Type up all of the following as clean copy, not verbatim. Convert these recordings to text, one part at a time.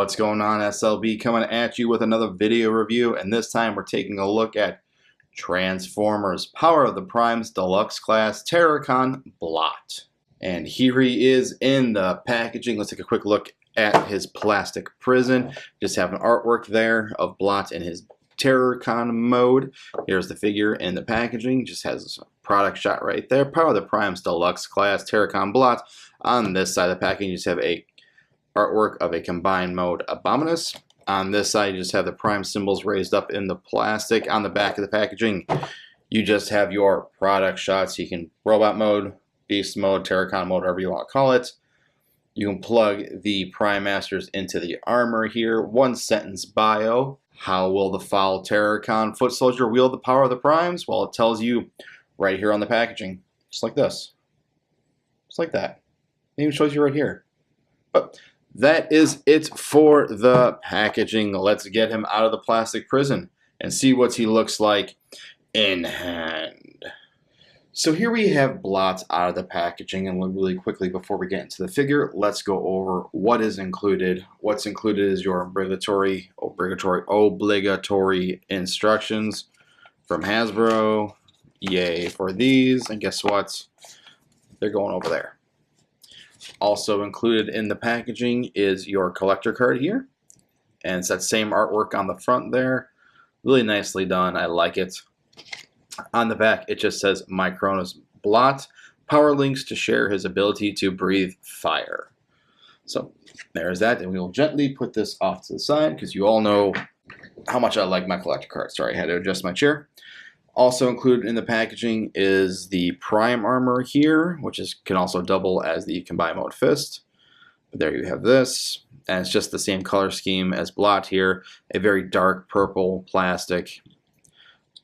What's going on, S.L.B, coming at you with another video review, and this time we're taking a look at Transformers Power of the Primes Deluxe Class Terracon Blot. And here he is in the packaging. Let's take a quick look at his plastic prison. Just have an artwork there of Blot in his Terracon mode. Here's the figure in the packaging. Just has a product shot right there. Power of the Primes Deluxe Class Terracon Blot. On this side of the packaging, you just have a artwork of a combined mode Abominus. On this side, you just have the prime symbols raised up in the plastic. On the back of the packaging, you just have your product shots. You can robot mode, beast mode, Terracon mode, whatever you want to call it. You can plug the Prime Masters into the armor here. One sentence bio. How will the foul Terracon foot soldier wield the power of the primes? Well, it tells you right here on the packaging. Just like this. Just like that. It even shows you right here. But that is it for the packaging. Let's get him out of the plastic prison and see what he looks like in hand. So here we have Blot out of the packaging, and really quickly before we get into the figure, let's go over what is included. What's included is your obligatory instructions from Hasbro. Yay for these, and guess what? They're going over there. Also included in the packaging is your collector card here, and it's that same artwork on the front there. Really nicely done. I like it. On the back, it just says Micronus Blot, power links to share his ability to breathe fire. So there's that, and we will gently put this off to the side because you all know how much I like my collector cards. Sorry, I had to adjust my chair. Also included in the packaging is the Prime Armor here, which can also double as the Combined Mode Fist. There you have this, and it's just the same color scheme as Blot here. A very dark purple plastic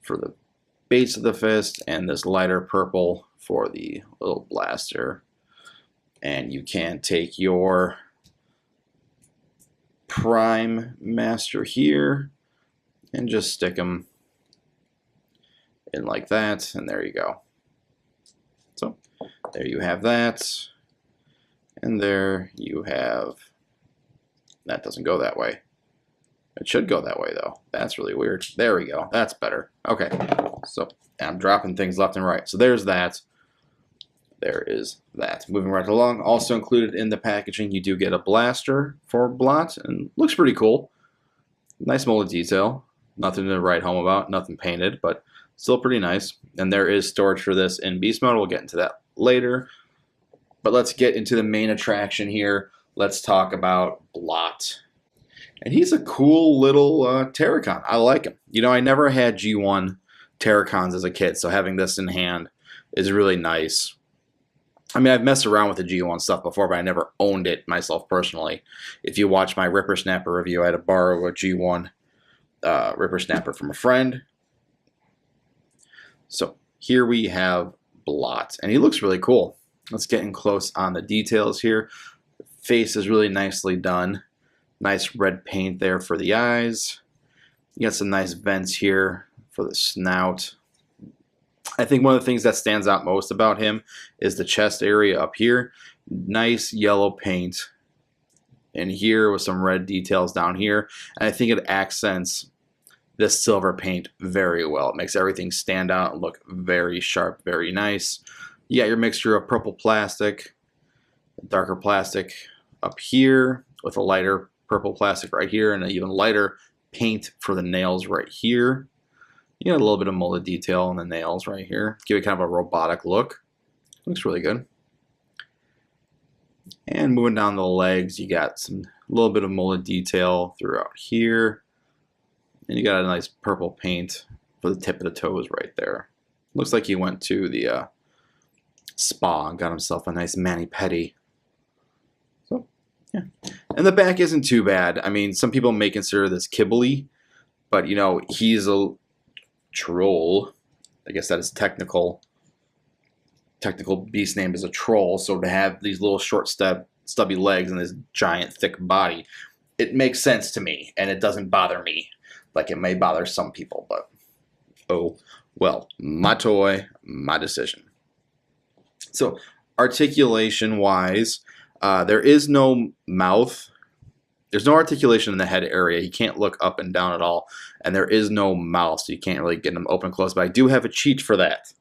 for the base of the fist, and this lighter purple for the little blaster. And you can take your Prime Master here and just stick them in like that, and there you go. So there you have that, and there you have, that doesn't go that way. It should go that way though. That's really weird. There we go. That's better. Okay, so I'm dropping things left and right. So there's that. There is that. Moving right along. Also included in the packaging, you do get a blaster for Blot, and looks pretty cool. Nice molded detail. Nothing to write home about. Nothing painted, but still pretty nice. And there is storage for this in beast mode. We'll get into that later. But let's get into the main attraction here. Let's talk about Blot. And he's a cool little Terracon. I like him. You know, I never had G1 Terracons as a kid, so having this in hand is really nice. I mean, I've messed around with the G1 stuff before, but I never owned it myself personally. If you watch my Ripper Snapper review, I had to borrow a G1 Ripper Snapper from a friend. So here we have Blot, and he looks really cool. Let's get in close on the details here. The face is really nicely done. Nice red paint there for the eyes. You got some nice vents here for the snout. I think one of the things that stands out most about him is the chest area up here. Nice yellow paint in here with some red details down here. And I think it accents this silver paint very well. It makes everything stand out and look very sharp, very nice. You got your mixture of purple plastic, darker plastic up here with a lighter purple plastic right here, and an even lighter paint for the nails right here. You got a little bit of molded detail on the nails right here. Give it kind of a robotic look. Looks really good. And moving down the legs, you got a little bit of molded detail throughout here. And you got a nice purple paint for the tip of the toes right there. Looks like he went to the spa and got himself a nice mani-pedi. So, yeah. And the back isn't too bad. I mean, some people may consider this kibbly, but, you know, he's a troll. I guess that is technical beast name is a troll. So to have these little short stubby legs and this giant thick body, it makes sense to me, and it doesn't bother me like it may bother some people, but oh well, my toy, my decision. So articulation wise, there is no mouth There's no articulation in the head area. He can't look up and down at all. And there is no mouth, so you can't really get him open and close. But I do have a cheat for that.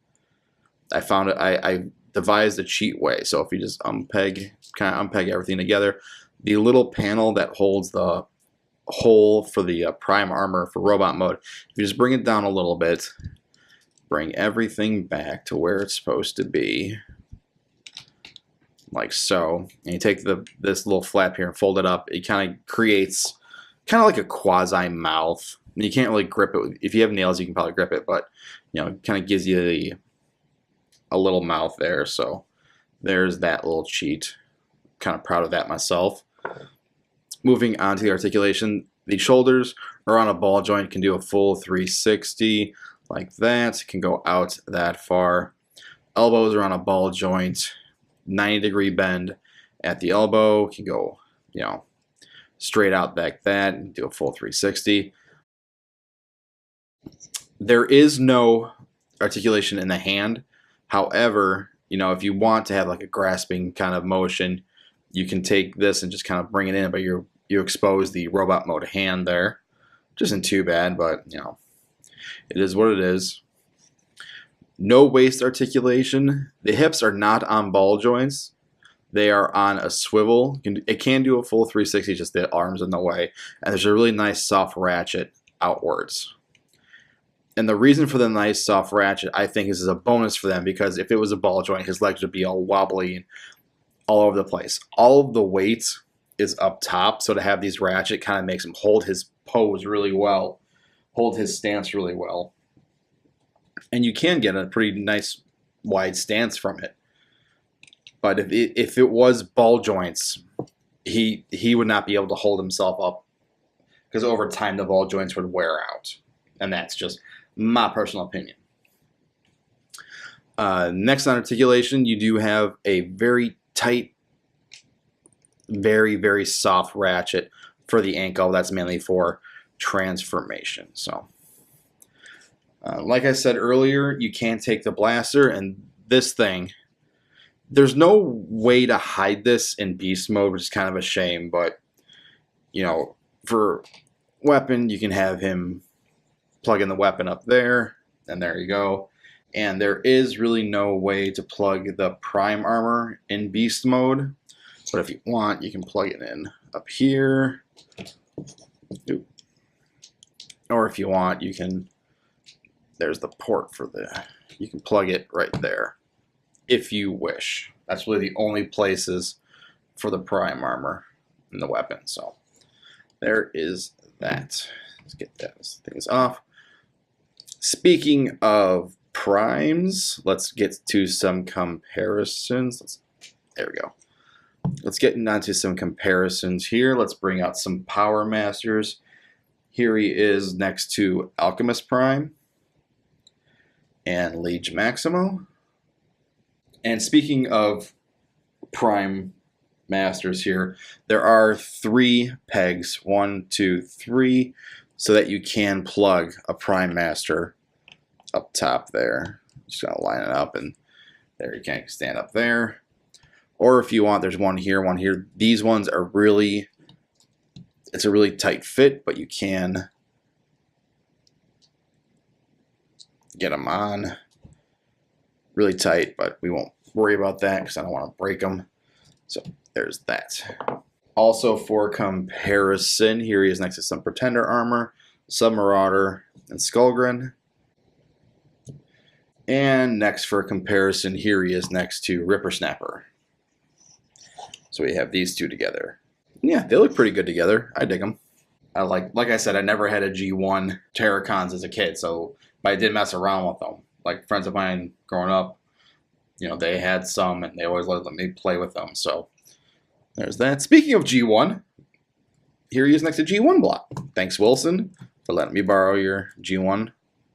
I found it. I devised a cheat way. So if you just kind of unpeg everything together, the little panel that holds the hole for the prime armor for robot mode, if you just bring it down a little bit, bring everything back to where it's supposed to be, like so, and you take this little flap here and fold it up, it kind of creates kind of like a quasi mouth. You can't really grip it. If you have nails, you can probably grip it, but you know, it kind of gives you a little mouth there. So there's that little cheat. Kind of proud of that myself. Moving on to the articulation, the shoulders are on a ball joint, can do a full 360 like that, can go out that far. Elbows are on a ball joint, 90-degree bend at the elbow, can go, you know, straight out like that and do a full 360. There is no articulation in the hand. However, you know, if you want to have like a grasping kind of motion, you can take this and just kind of bring it in, but you expose the robot mode hand there. Which isn't too bad, but you know, it is what it is. No waist articulation. The hips are not on ball joints. They are on a swivel. It can do a full 360, just the arms in the way. And there's a really nice soft ratchet outwards. And the reason for the nice soft ratchet, I think, is a bonus for them, because if it was a ball joint, his legs would be all wobbly and all over the place. All of the weight is up top, so to have these ratchet kind of makes him hold his pose really well, hold his stance really well. And you can get a pretty nice wide stance from it. But if it was ball joints, he would not be able to hold himself up, because over time the ball joints would wear out. And that's just my personal opinion. Next on articulation, you do have a very tight, very, very soft ratchet for the ankle. That's mainly for transformation. So, like I said earlier, you can take the blaster, and this thing, there's no way to hide this in beast mode, which is kind of a shame, but, you know, for weapon, you can have him plug in the weapon up there, and there you go. And there is really no way to plug the prime armor in beast mode, but if you want, you can plug it in up here. Oop. Or if you want, you can, there's the port for you can plug it right there if you wish. That's really the only places for the prime armor in the weapon. So there is that. Let's get those things off. Speaking of primes, let's get to some comparisons. There we go. Let's get into some comparisons here. Let's bring out some Power Masters. Here he is next to Alchemist Prime and Liege Maximo. And speaking of Prime Masters here, there are 3 pegs, 1, 2, 3, so that you can plug a Prime Master up top there. Just gotta line it up, and there you can stand up there. Or if you want, there's one here, one here. These ones are really, it's a really tight fit, but you can get them on really tight, but we won't worry about that because I don't want to break them. So there's that. Also for comparison, here he is next to some Pretender armor, Submarauder, and Skullgrin. And next for comparison, here he is next to Ripper Snapper. So we have these two together. Yeah, they look pretty good together. I dig them. I like I said, I never had a G1 Terracons as a kid, so but I did mess around with them. Like friends of mine growing up, you know, they had some and they always let me play with them. So there's that. Speaking of G1, here he is next to G1 Blot. Thanks, Wilson, for letting me borrow your G1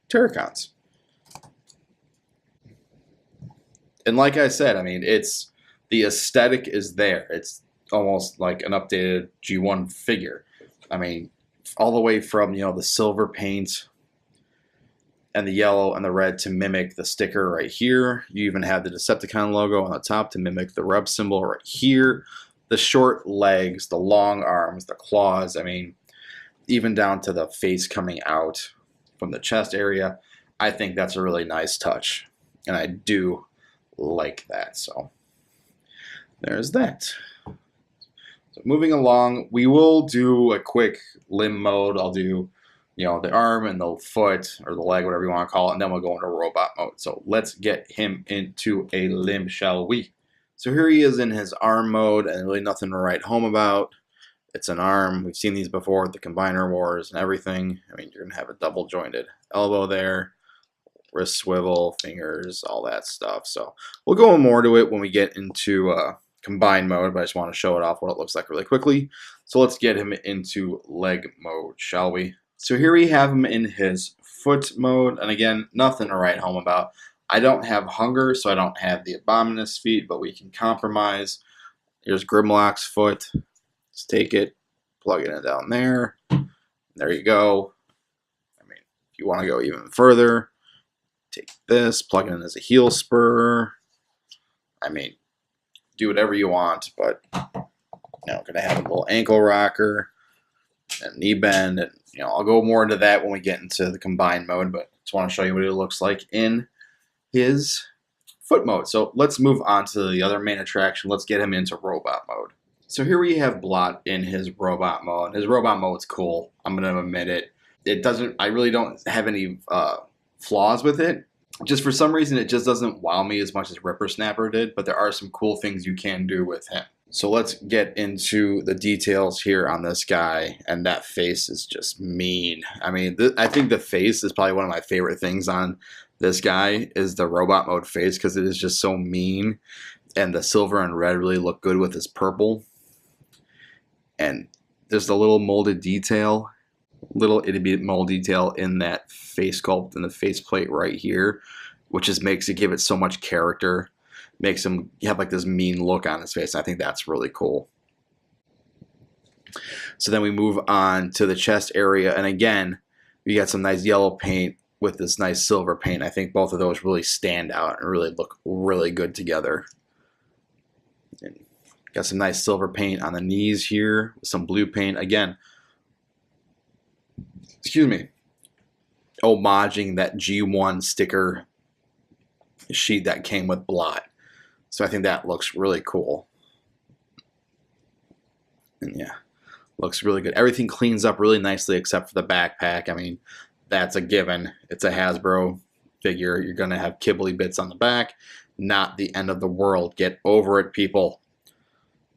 Terracons. And like I said, I mean, it's the aesthetic is there. It's almost like an updated G1 figure. I mean, all the way from, you know, the silver paint and the yellow and the red to mimic the sticker right here. You even have the Decepticon logo on the top to mimic the rub symbol right here. the short legs, the long arms, the claws, I mean, even down to the face coming out from the chest area, I think that's a really nice touch. And I do like that. So there's that. So moving along, we will do a quick limb mode. I'll do, the arm and the foot or the leg, whatever you want to call it, and then we'll go into robot mode. So let's get him into a limb, shall we? So here he is in his arm mode, and really nothing to write home about. It's an arm. We've seen these before, the Combiner Wars and everything. I mean, you're going to have a double jointed elbow there, wrist swivel, fingers, all that stuff. So we'll go more to it when we get into combined mode, but I just want to show it off what it looks like really quickly. So let's get him into leg mode, shall we? So here we have him in his foot mode, and again, nothing to write home about. I don't have hunger, so I don't have the Abominus feet, but we can compromise. Here's Grimlock's foot. Let's take it, plug it in down there. There you go. I mean, if you want to go even further, take this, plug it in as a heel spur. I mean, do whatever you want, but we're gonna have a little ankle rocker and knee bend, and I'll go more into that when we get into the combined mode, but just want to show you what it looks like in his foot mode. So let's move on to the other main attraction. Let's get him into robot mode. So here we have Blot in his robot mode. His robot mode's cool. I'm gonna admit it. I really don't have any flaws with it. Just for some reason, it just doesn't wow me as much as Ripper Snapper did, but there are some cool things you can do with him. So let's get into the details here on this guy, and that face is just mean. I mean, I think the face is probably one of my favorite things on this guy is the robot mode face, because it is just so mean, and the silver and red really look good with his purple. And there's the little molded detail. Little itty-bitty mold detail in that face sculpt and the faceplate right here, which just makes it give it so much character, makes him have like this mean look on his face. I think that's really cool. So then we move on to the chest area, and again, we got some nice yellow paint with this nice silver paint. I think both of those really stand out and really look really good together. And got some nice silver paint on the knees here, some blue paint again. Excuse me, homaging that G1 sticker sheet that came with Blot. So I think that looks really cool. And yeah, looks really good. Everything cleans up really nicely except for the backpack. I mean, that's a given. It's a Hasbro figure. You're going to have kibbly bits on the back. Not the end of the world. Get over it, people.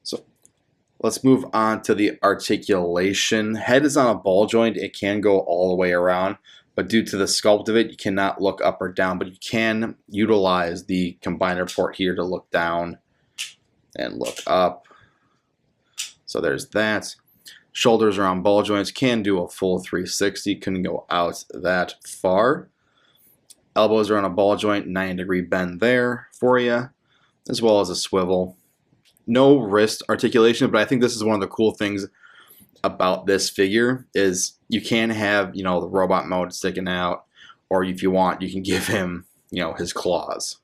So let's move on to the articulation. Head is on a ball joint. It can go all the way around, but due to the sculpt of it, you cannot look up or down, but you can utilize the combiner port here to look down and look up. So there's that. Shoulders are on ball joints, can do a full 360, couldn't go out that far. Elbows are on a ball joint, 90-degree bend there for you, as well as a swivel. No wrist articulation, but I think this is one of the cool things about this figure is you can have, the robot mode sticking out, or if you want, you can give him, his claws,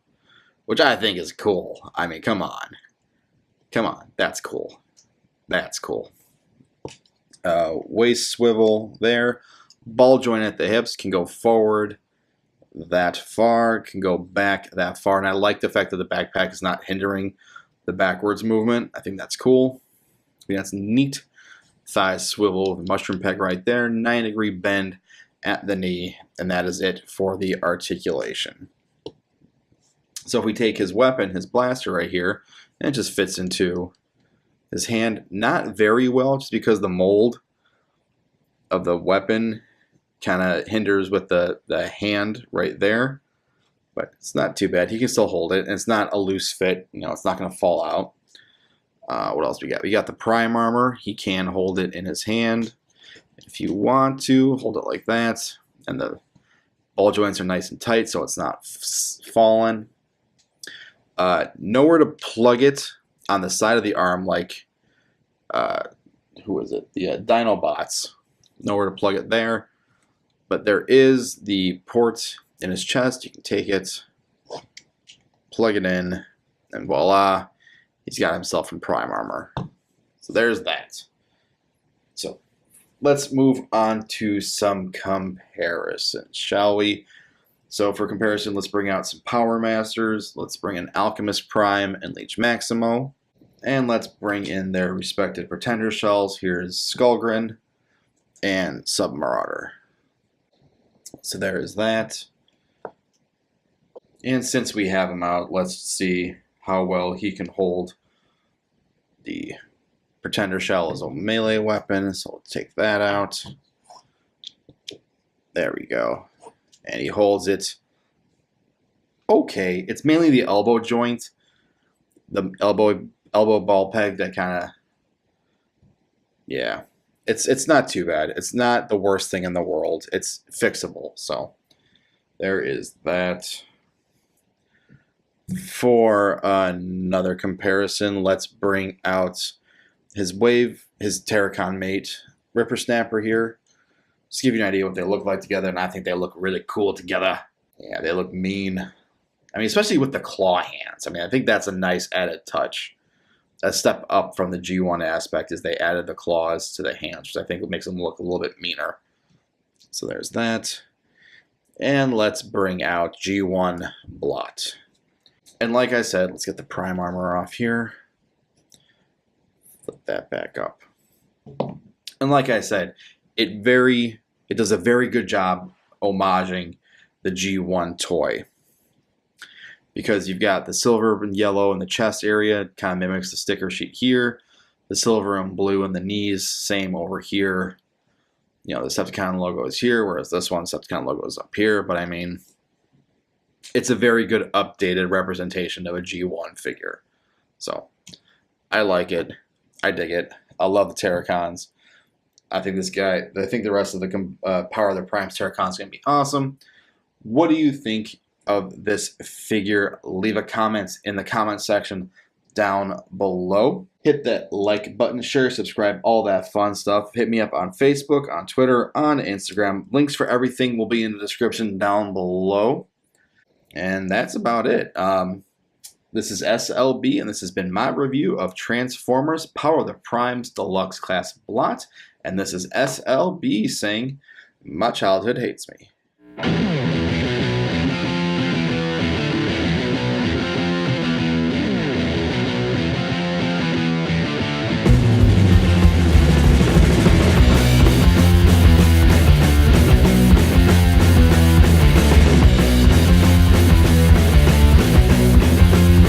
which I think is cool. I mean, come on. Come on. That's cool. That's cool. Waist swivel there. Ball joint at the hips, can go forward that far, can go back that far, and I like the fact that the backpack is not hindering the backwards movement. I think that's cool. I think that's neat. Thigh swivel, mushroom peg right there, 90-degree bend at the knee, and that is it for the articulation. So if we take his weapon, his blaster right here, and it just fits into his hand, not very well, just because the mold of the weapon kind of hinders with the hand right there. But it's not too bad. He can still hold it, and it's not a loose fit. It's not going to fall out. What else we got? We got the prime armor. He can hold it in his hand. If you want to, hold it like that. And the ball joints are nice and tight, so it's not falling. Nowhere to plug it on the side of the arm like, who is it? The Dinobots. Nowhere to plug it there. But there is the port in his chest. You can take it, plug it in, and voila. he's got himself in prime armor. So there's that. So let's move on to some comparisons, shall we? So for comparison, let's bring out some Power Masters. Let's bring in Alchemist Prime and Leech Maximo. And let's bring in their respective Pretender Shells. Here's Skullgrin and Submarauder. So there is that. And since we have him out, let's see how well he can hold the Pretender Shell as a melee weapon. So let's take that out. There we go. And he holds it okay. It's mainly the elbow joint, the elbow ball peg that kind of, yeah. It's not too bad. It's not the worst thing in the world. It's fixable. So there is that. For another comparison, let's bring out his Terracon mate, Ripper Snapper here. Just to give you an idea what they look like together, and I think they look really cool together. Yeah, they look mean. I mean, especially with the claw hands. I mean, I think that's a nice added touch. A step up from the G1 aspect is they added the claws to the hands, which I think makes them look a little bit meaner. So there's that. And let's bring out G1 Blot. And like I said, let's get the prime armor off here. Flip that back up. And like I said, it does a very good job homaging the G1 toy. Because you've got the silver and yellow in the chest area, it kind of mimics the sticker sheet here. The silver and blue in the knees, same over here. You know, the Decepticon logo is here, whereas this one, Decepticon logo is up here. But I mean, it's a very good updated representation of a G1 figure. So, I like it. I dig it. I love the Terracons. I think the rest of the Power of the Primes Terracon is going to be awesome. What do you think of this figure? Leave a comment in the comment section down below. Hit that like button, share, subscribe, all that fun stuff. Hit me up on Facebook, on Twitter, on Instagram. Links for everything will be in the description down below. And that's about it. This is S.L.B, and this has been my review of Transformers Power of the Primes Deluxe Class Blot. And this is S.L.B saying, my childhood hates me.